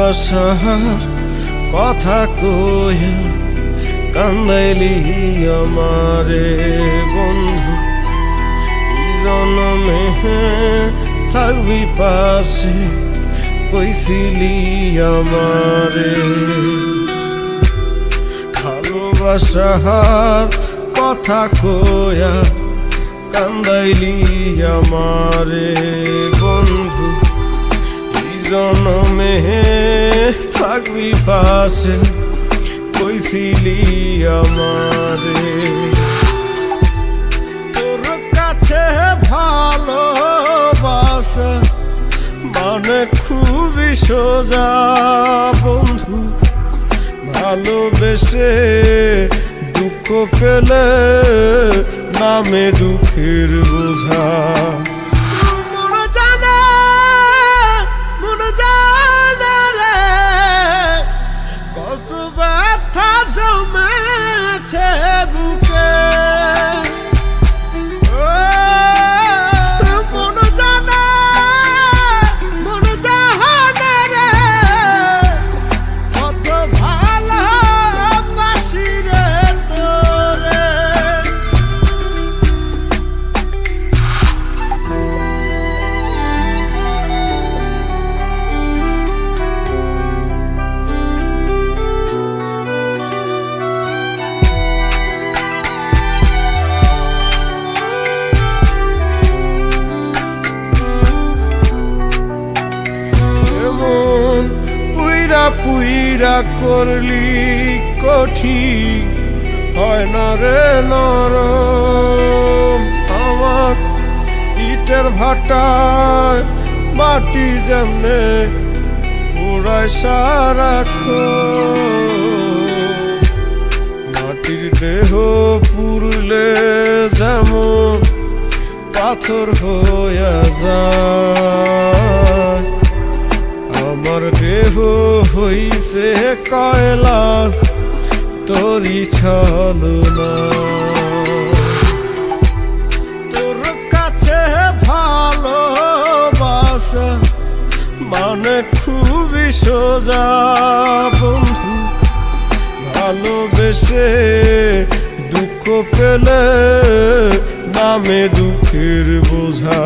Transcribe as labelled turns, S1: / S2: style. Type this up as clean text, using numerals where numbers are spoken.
S1: ভালোবাসার কথা কইয়া কান্দাইলি আমারে বন্ধু, এই জনমে থাকবি পাশে কইছিলি আমারে। ভালোবাসার কথা কইয়া কান্দাইলি আমারে বন্ধু, এই জনমে থাকবি পাশে কইছিলি আমারে। তোর কাছে ভালোবাসা মানে খুবই সোজা বন্ধু, ভালোবেসে দুঃখ পেলে নামে দুঃখের বোঝা। কত ব্যথা জমেছে বুকে, মন জানে মন জানে রে, কত ভালোবাসি রে তোরে। পুইরা করলি কঠিন হয় না রে নরম, আমার ইটের ভাটায় মাটি যেমনে পুরায় সারাক্ষণ, মাটির দেহ পুরলে যেমন পাথর হইয়া যায়, আমার দেহ হইছে কয়লা তোরি ছলনা। তোর কাছে ভালোবাসা মানে খুবই সোজা বন্ধু, ভালোবেসে দুঃখ পেলে নামে দুঃখের বোঝা।